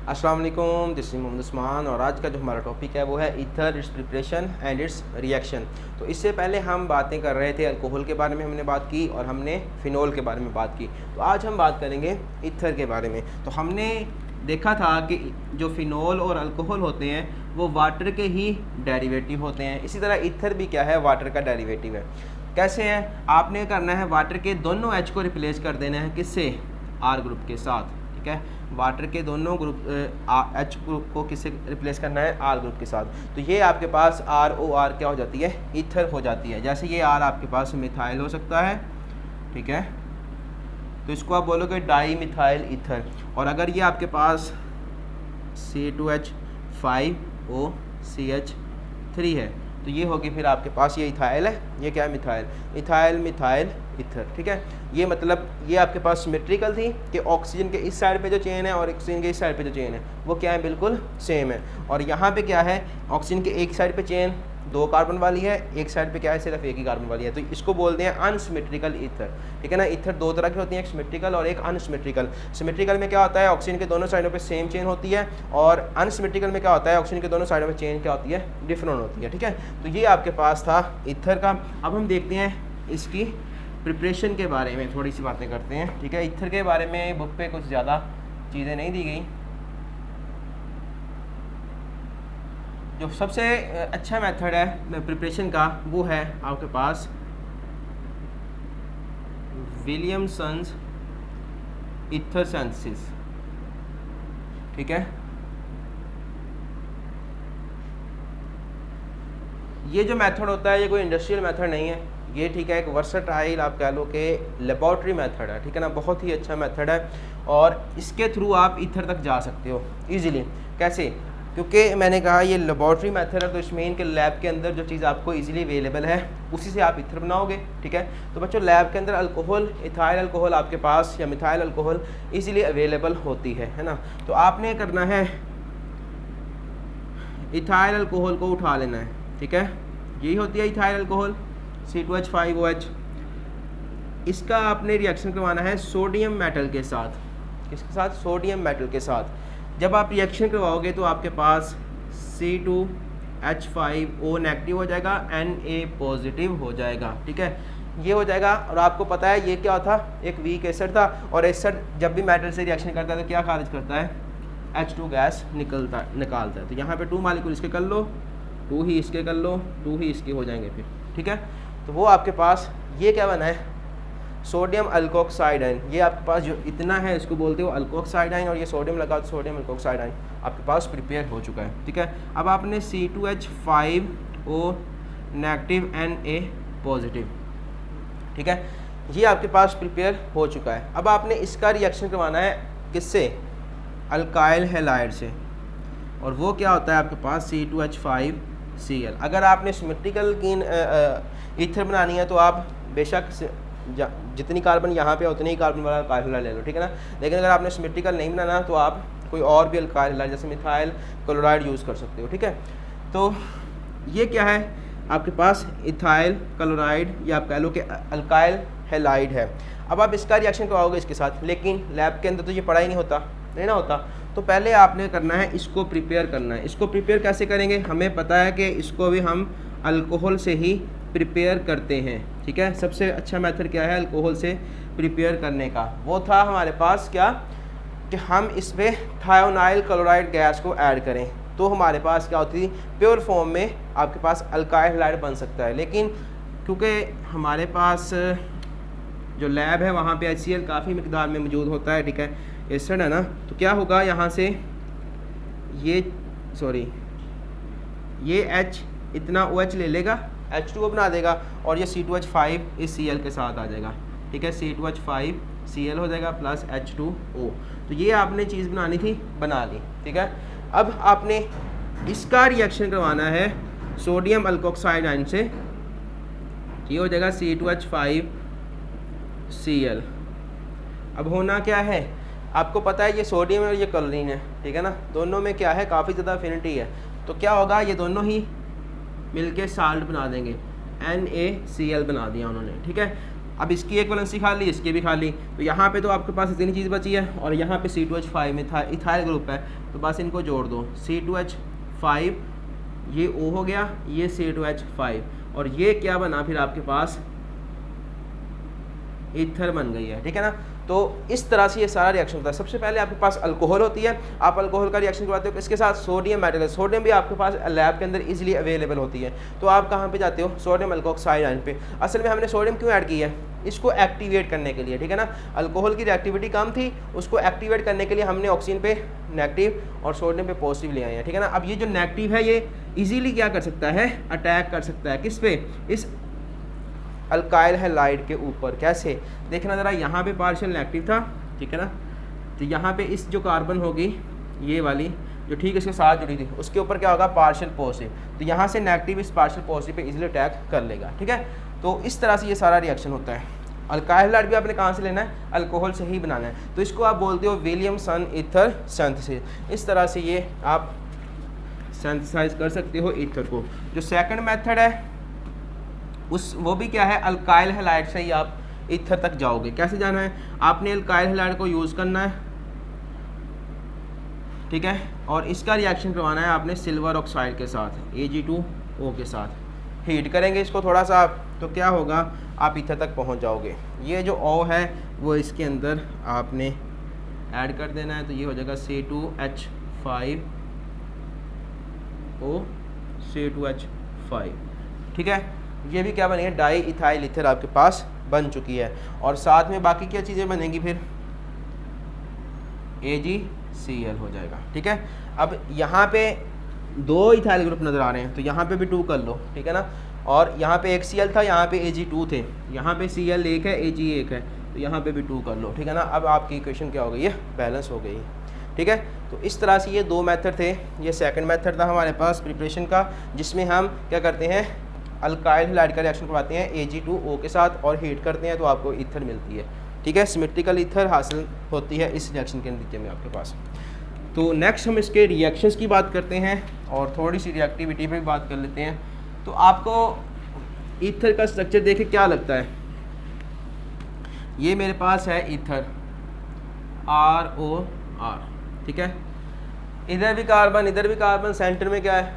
अस्सलाम वालेकुम, this is Mohammad Usman और आज का जो हमारा टॉपिक है वो है ether, it's preparation and it's reaction. तो इससे पहले हम बातें कर रहे थे अल्कोहल के बारे में हमने बात की और हमने फिनोल के बारे में बात की। तो आज हम बात करेंगे ईथर के बारे में। तो हमने देखा था कि जो फिनोल और अल्कोहल होते हैं वो वाटर के ही डेरिवेटिव होते हैं। इसी तरह ईथर भी क्या है, वाटर का डेरिवेटिव है। कैसे है, आपने करना है वाटर के दोनों एच को रिप्लेस कर देना है किससे, आर ग्रुप के साथ। ठीक है, वाटर के दोनों ग्रुप एच ग्रुप को किससे रिप्लेस करना है, आर ग्रुप के साथ। तो ये आपके पास आर ओ आर क्या हो जाती है, ईथर हो जाती है। जैसे ये आर आपके पास मिथाइल हो सकता है, ठीक है, तो इसको आप बोलोगे डाई मिथाइल ईथर। और अगर ये आपके पास C2H5OCH3 है तो ये होगी फिर आपके पास, ये इथाइल है, ये क्या है मिथाइल, इथाइल मिथाइल ईथर। ठीक है, ये मतलब ये आपके पास सिमेट्रिकल थी कि ऑक्सीजन के इस साइड पे जो चेन है और ऑक्सीजन के इस साइड पे जो चेन है वो क्या है, बिल्कुल सेम है। और यहाँ पे क्या है, ऑक्सीजन के एक साइड पे चेन 2 कार्बन वाली है, एक साइड पे क्या है, सिर्फ 1 ही कार्बन वाली है। तो इसको बोलते हैं अनसिमेट्रिकल ईथर। ठीक है ना, ईथर 2 तरह की होती हैं, एक सिमेट्रिकल और एक अनसिमेट्रिकल। सिमेट्रिकल में क्या होता है, ऑक्सीजन के दोनों साइडों पे सेम चेन होती है, और अनसिमेट्रिकल में क्या होता है, ऑक्सीजन के दोनों साइडों पे चेन क्या होती है, डिफरेंट होती है। ठीक है, तो ये आपके पास था ईथर का। अब हम देखते हैं इसकी प्रिपरेशन के बारे में, थोड़ी सी बातें करते हैं। ठीक है, ईथर के बारे में बुक पे कुछ ज़्यादा चीज़ें नहीं दी गई। जो सबसे अच्छा मेथड है प्रिपरेशन का वो है आपके पास विलियमसन्स ईथर सिंथेसिस। ठीक है, ये जो मेथड होता है ये कोई इंडस्ट्रियल मेथड नहीं है, ये ठीक है एक वर्सटाइल आप कह लो कि लेबॉर्ट्री मेथड है। ठीक है ना, बहुत ही अच्छा मेथड है और इसके थ्रू आप ईथर तक जा सकते हो इजीली। कैसे, क्योंकि मैंने कहा ये लेबॉर्ट्री मेथड है तो इसमें इनके लैब के अंदर जो चीज़ आपको इजीली अवेलेबल है उसी से आप ईथर बनाओगे। ठीक है, तो बच्चों लैब के अंदर अल्कोहल, इथाइल अल्कोहल आपके पास या मिथाइल अल्कोहल इजीली अवेलेबल होती है ना। तो आपने करना है इथाइल अल्कोहल को उठा लेना है। ठीक है, यही होती है इथाइल अल्कोहल C2H5OH। इसका आपने रिएक्शन करवाना है सोडियम मेटल के साथ। किसके साथ, सोडियम मेटल के साथ। जब आप रिएक्शन करवाओगे तो आपके पास C2H5O नेगेटिव हो जाएगा, Na पॉजिटिव हो जाएगा। ठीक है, ये हो जाएगा। और आपको पता है ये क्या था, एक वीक एसिड था, और एसिड जब भी मेटल से रिएक्शन करता है तो क्या खारिज करता है, H2 गैस निकलता है। तो यहाँ पे 2 मालिक्यूल इसके कर लो, 2 ही इसके कर लो, 2 ही इसके हो जाएंगे फिर। ठीक है, तो वो आपके पास ये क्या बना है, सोडियम अल्कोक्साइड आयन। ये आपके पास जो इतना है इसको बोलते हो अल्कोक्साइड आयन, और ये सोडियम लगा तो सोडियम अल्कोक्साइड आयन आपके पास प्रिपेयर हो चुका है। ठीक है, अब आपने C2H5O नेगेटिव Na पॉजिटिव, ठीक है, ये आपके पास प्रिपेयर हो चुका है। अब आपने इसका रिएक्शन करवाना है किससे, अल्काइल हैलाइड से, और वो क्या होता है आपके पास C2H5Cl। अगर आपने सिमेट्रिकल की ईथर बनानी है तो आप बेशक जितनी कार्बन यहाँ पे उतनी ही कार्बन वाला अल्काइल हैलाइड ले लो। ठीक है ना, लेकिन अगर आपने सिमेट्रिकल नहीं बनाना तो आप कोई और भी अल्काइल हैलाइड जैसे मिथाइल क्लोराइड यूज़ कर सकते हो। ठीक है, तो ये क्या है आपके पास, इथाइल क्लोराइड, या आप कह लो कि अल्काइल हैलाइड है। अब आप इसका रिएक्शन करवाओगे इसके साथ, लेकिन लैब के अंदर तो ये पढ़ा ही नहीं होता, नहीं ना होता। तो पहले आपने करना है इसको प्रिपेयर करना है। इसको प्रिपेयर कैसे करेंगे, हमें पता है कि इसको भी हम अल्कोहल से ही प्रिपेयर करते हैं। ठीक है, सबसे अच्छा मेथड क्या है अल्कोहल से प्रिपेयर करने का, वो था हमारे पास क्या, कि हम इसमें थायोनाइल क्लोराइड गैस को ऐड करें तो हमारे पास क्या होती है, प्योर फॉर्म में आपके पास अल्काइल हैलाइड बन सकता है। लेकिन क्योंकि हमारे पास जो लैब है वहाँ पे HCl काफ़ी मिकदार में मौजूद होता है, ठीक है, एसिड है ना, तो क्या होगा यहाँ से ये H इतना OH ले लेगा, H2O बना देगा, और ये C2H5 इस Cl के साथ आ जाएगा। ठीक है, C2H5Cl हो जाएगा प्लस H2O। तो ये आपने चीज़ बनानी थी, बना ली। ठीक है, अब आपने इसका रिएक्शन करवाना है सोडियम अल्कोक्साइड आयन से, ये हो जाएगा C2H5Cl। अब होना क्या है, आपको पता है ये सोडियम है और ये क्लोरीन है। ठीक है ना, दोनों में क्या है, काफ़ी ज़्यादा एफिनिटी है। तो क्या होगा, ये दोनों ही मिलके साल्ट बना देंगे, NaCl बना दिया उन्होंने। ठीक है, अब इसकी एक वैलेंसी खाली, इसकी भी खाली, तो यहाँ पे तो आपके पास इतनी चीज़ बची है और यहाँ पे C2H5 में था इथाइल ग्रुप है, तो बस इनको जोड़ दो। C2H5 ये O हो गया, ये C2H5 और ये क्या बना फिर आपके पास ईथर बन गई है, ठीक है ना। तो इस तरह से ये सारा रिएक्शन होता है। सबसे पहले आपके पास अल्कोहल होती है, आप अल्कोहल का रिएक्शन करवाते हो, इसके साथ सोडियम मेटल है, सोडियम भी आपके पास लैब के अंदर इजीली अवेलेबल होती है, तो आप कहाँ पे जाते हो, सोडियम अल्कोक्साइड आयन पे। असल में हमने सोडियम क्यों ऐड की है, इसको एक्टिवेट करने के लिए, ठीक है ना। अल्कोहल की रिएक्टिविटी कम थी, उसको एक्टिवेट करने के लिए हमने ऑक्सीजन पे नेगेटिव और सोडियम पे पॉजिटिव ले आए हैं, ठीक है ना। अब ये जो नेगेटिव है ये इजीली क्या कर सकता है, अटैक कर सकता है किस पे, इस अल्काइल हैलाइड के ऊपर। कैसे, देखना ज़रा, यहाँ पे पार्शियल नेगेटिव था, ठीक है ना, तो यहाँ पे इस जो कार्बन होगी ये वाली जो ठीक इसके साथ जुड़ी थी, उसके ऊपर क्या होगा, पार्शियल पॉजिटिव, तो यहाँ से नेगेटिव इस partial positive pay easily attack कर लेगा, ठीक है। तो इस तरह से ये सारा रिएक्शन होता है। अल्काइल हैलाइड भी आपने कहाँ से लेना है, अल्कोहल से ही बनाना है, तो इसको आप बोलते हो विलियमसन ईथर सिंथेसिस। इस तरह से ये आप सिंथेसाइज कर सकते हो ईथर को। जो सेकंड मेथड है वो भी क्या है, अल्काइल हैलाइड से ही आप ईथर तक जाओगे। कैसे जाना है, आपने अल्काइल हैलाइड को यूज़ करना है, ठीक है, और इसका रिएक्शन करवाना है आपने सिल्वर ऑक्साइड के साथ, Ag2O के साथ। हीट करेंगे इसको थोड़ा सा आप, तो क्या होगा, आप ईथर तक पहुंच जाओगे। ये जो O है वो इसके अंदर आपने ऐड कर देना है, तो ये हो जाएगा C2H5O C2H5, ठीक है। ये भी क्या बनेगा, डाई इथाइल ईथर आपके पास बन चुकी है। और साथ में बाकी क्या चीज़ें बनेंगी फिर, AgCl हो जाएगा, ठीक है। अब यहाँ पे 2 इथाइल ग्रुप नज़र आ रहे हैं, तो यहाँ पे भी 2 कर लो, ठीक है ना। और यहाँ पे एक Cl था, यहाँ पे Ag2 थे, यहाँ पे Cl 1 है, Ag 1 है, तो यहाँ पे भी 2 कर लो, ठीक है ना। अब आपकी इक्वेशन क्या हो गई है, बैलेंस हो गई, ठीक है। तो इस तरह से ये 2 मेथड थे। ये सेकंड मेथड था हमारे पास प्रिपरेशन का, जिसमें हम क्या करते हैं, अल्काइल हैलाइड का रिएक्शन करवाते हैं Ag2O के साथ और हीट करते हैं, तो आपको ईथर मिलती है, ठीक है। सिमेट्रिकल ईथर हासिल होती है इस रिएक्शन के नतीजे में आपके पास। तो नेक्स्ट हम इसके रिएक्शंस की बात करते हैं और थोड़ी सी रिएक्टिविटी पे भी बात कर लेते हैं। तो आपको ईथर का स्ट्रक्चर देख के क्या लगता है, ये मेरे पास है ईथर ROR, ठीक है, इधर भी कार्बन इधर भी कार्बन, सेंटर में क्या है,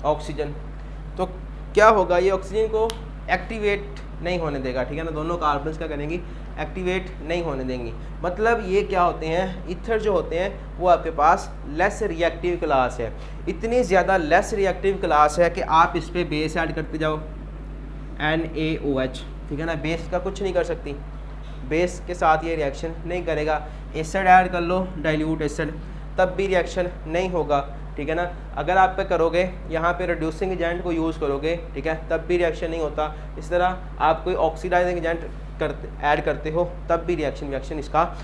ऑक्सीजन। तो क्या होगा, ये ऑक्सीजन को एक्टिवेट नहीं होने देगा, ठीक है ना। दोनों कार्बन्स क्या करेंगी, एक्टिवेट नहीं होने देंगी। मतलब ये क्या होते हैं, ईथर जो होते हैं वो आपके पास लेस रिएक्टिव क्लास है, इतनी ज़्यादा लेस रिएक्टिव क्लास है कि आप इस पर बेस ऐड करते जाओ NaOH, ठीक है ना। बेस का कुछ नहीं कर सकती, बेस के साथ ये रिएक्शन नहीं करेगा। एसिड ऐड कर लो, डाइल्यूट एसिड, तब भी रिएक्शन नहीं होगा, ठीक है ना। अगर आप पे करोगे, यहाँ पे रिड्यूसिंग एजेंट को यूज़ करोगे, ठीक है, तब भी रिएक्शन नहीं होता। इस तरह आप कोई ऑक्सीडाइजिंग एजेंट ऐड करते हो, तब भी रिएक्शन इसका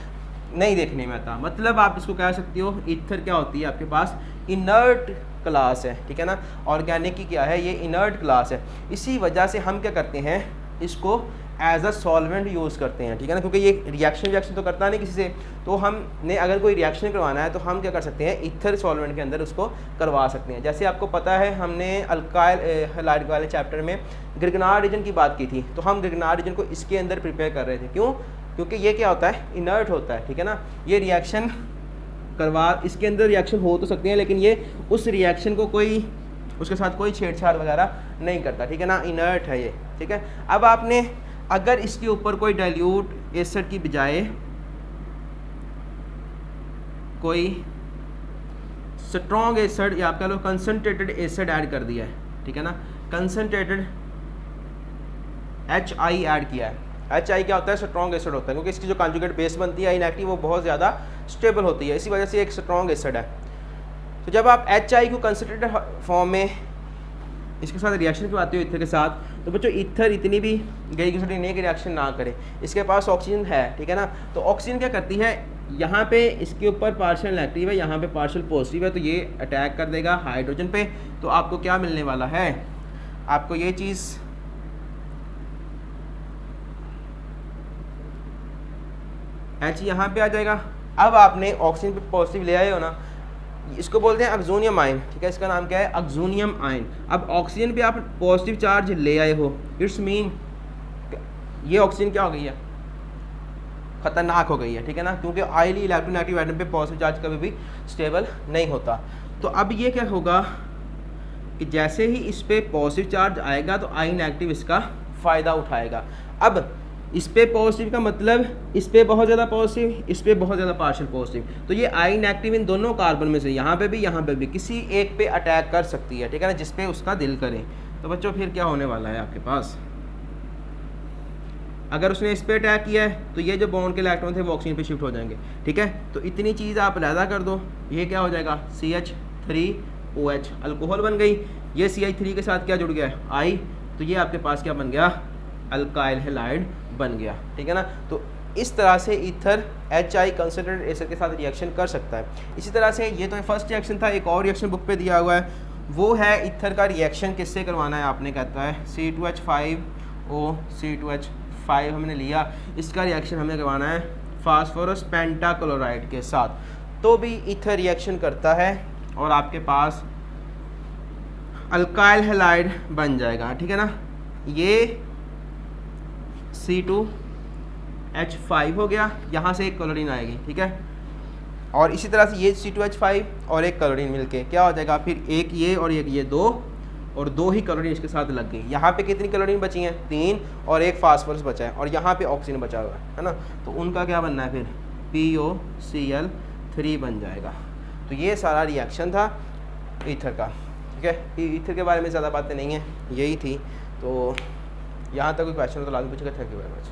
नहीं देखने में आता। मतलब आप इसको कह सकते हो, ईथर क्या होती है आपके पास, इनर्ट क्लास है, ठीक है ना। ऑर्गेनिक की क्या है, ये इनर्ट क्लास है। इसी वजह से हम क्या करते हैं, इसको एज अ सॉल्वेंट यूज़ करते हैं, ठीक है ना, क्योंकि ये रिएक्शन तो करता नहीं किसी से। तो हमने अगर कोई रिएक्शन करवाना है तो हम क्या कर सकते हैं, ईथर सॉल्वेंट के अंदर उसको करवा सकते हैं। जैसे आपको पता है, हमने अल्काइल हैलाइड वाले चैप्टर में ग्रिग्नार्ड रीजन की बात की थी, तो हम ग्रिग्नार्ड रीजन को इसके अंदर प्रिपेयर कर रहे थे। क्यों, क्योंकि ये क्या होता है, इनर्ट होता है, ठीक है ना। ये रिएक्शन इसके अंदर रिएक्शन हो तो सकते हैं, लेकिन ये उस रिएक्शन को कोई, उसके साथ कोई छेड़छाड़ वगैरह नहीं करता, ठीक है ना, इनर्ट है ये, ठीक है। अब आपने अगर इसके ऊपर कोई डाइल्यूट एसिड की बजाय कोई स्ट्रॉन्ग एसिड या आप कह लो कंसनट्रेटेड एसिड ऐड कर दिया है, ठीक है ना, कंसनट्रेटेड HI ऐड किया है। HI क्या होता है, स्ट्रॉन्ग एसिड होता है, क्योंकि इसकी जो कॉन्जुगेट बेस बनती है इनएक्टिव, वो बहुत ज़्यादा स्टेबल होती है, इसी वजह से एक स्ट्रॉन्ग एसिड है। तो जब आप HI को कंसनट्रेटेड फॉर्म में इसके साथ रिएक्शन करवाते हो ईथर के साथ, तो बच्चों ईथर इतनी भी गई कि नहीं कि रिएक्शन ना करे, इसके पास ऑक्सीजन है, ठीक है ना। तो ऑक्सीजन क्या करती है, यहाँ पे इसके ऊपर पार्शियल नेगेटिव है, यहाँ पे पार्शियल पॉजिटिव है, तो ये अटैक कर देगा हाइड्रोजन पे। तो आपको क्या मिलने वाला है, आपको ये चीज़ H यहाँ पे आ जाएगा। अब आपने ऑक्सीजन पे पॉजिटिव ले आए हो ना, इसको बोलते हैं अक्सोनियम आयन, ठीक है, इसका नाम क्या है, अक्सोनियम आयन। अब ऑक्सीजन पे आप पॉजिटिव चार्ज ले आए हो, इट्स मीन ये ऑक्सीजन क्या हो गई है, खतरनाक हो गई है, ठीक है ना, क्योंकि हाईली इलेक्ट्रोनेगेटिव एटम पे पॉजिटिव चार्ज कभी भी स्टेबल नहीं होता। तो अब ये क्या होगा कि जैसे ही इस पे पॉजिटिव चार्ज आएगा तो आई नेगेटिव इसका फ़ायदा उठाएगा। अब इस पे पॉजिटिव का मतलब इस पे बहुत ज़्यादा पॉजिटिव, इस पे बहुत ज़्यादा पार्शियल पॉजिटिव, तो ये आई नेगेटिव इन दोनों कार्बन में से यहाँ पे भी किसी एक पे अटैक कर सकती है, ठीक है ना, जिस पे उसका दिल करे। तो बच्चों फिर क्या होने वाला है आपके पास, अगर उसने इस पे अटैक किया है तो ये जो बॉन्ड के इलेक्ट्रॉन थे वो ऑक्सीजन पे शिफ्ट हो जाएंगे, ठीक है। तो इतनी चीज़ आप अलहदा कर दो, ये क्या हो जाएगा CH3OH अल्कोहल बन गई, ये CH3 के साथ क्या जुड़ गया है आई, तो ये आपके पास क्या बन गया, अल्काइल हैलाइड बन गया, ठीक है ना। तो इस तरह से ईथर HI कंसंट्रेटेड एसिड के साथ रिएक्शन कर सकता है। इसी तरह से ये तो फर्स्ट रिएक्शन था, एक और रिएक्शन बुक पे दिया हुआ है, वो है ईथर का रिएक्शन किससे करवाना है आपने, कहता है C2H5O C2H5 हमने लिया, इसका रिएक्शन हमें करवाना है फास्फोरस पेंटाक्लोराइड के साथ, तो भी ईथर रिएक्शन करता है और आपके पास अल्काइल हैलाइड बन जाएगा, ठीक है ना। ये C2H5 हो गया, यहाँ से एक क्लोरीन आएगी, ठीक है, और इसी तरह से ये C2H5 और एक क्लोरीन मिलके क्या हो जाएगा, फिर एक ये और एक ये, दो और दो ही क्लोरीन इसके साथ लग गई। यहाँ पे कितनी क्लोरीन बची हैं, 3, और एक फास्फोरस बचा है, और यहाँ पे ऑक्सीजन बचा हुआ है ना, तो उनका क्या बनना है फिर POCl3 बन जाएगा। तो ये सारा रिएक्शन था ईथर का, ठीक है। ईथर के बारे में ज़्यादा बातें नहीं है, यही थी। तो यहाँ तक कोई क्वेश्चन हो तो लाजमी पूछेगा। Thank you very much.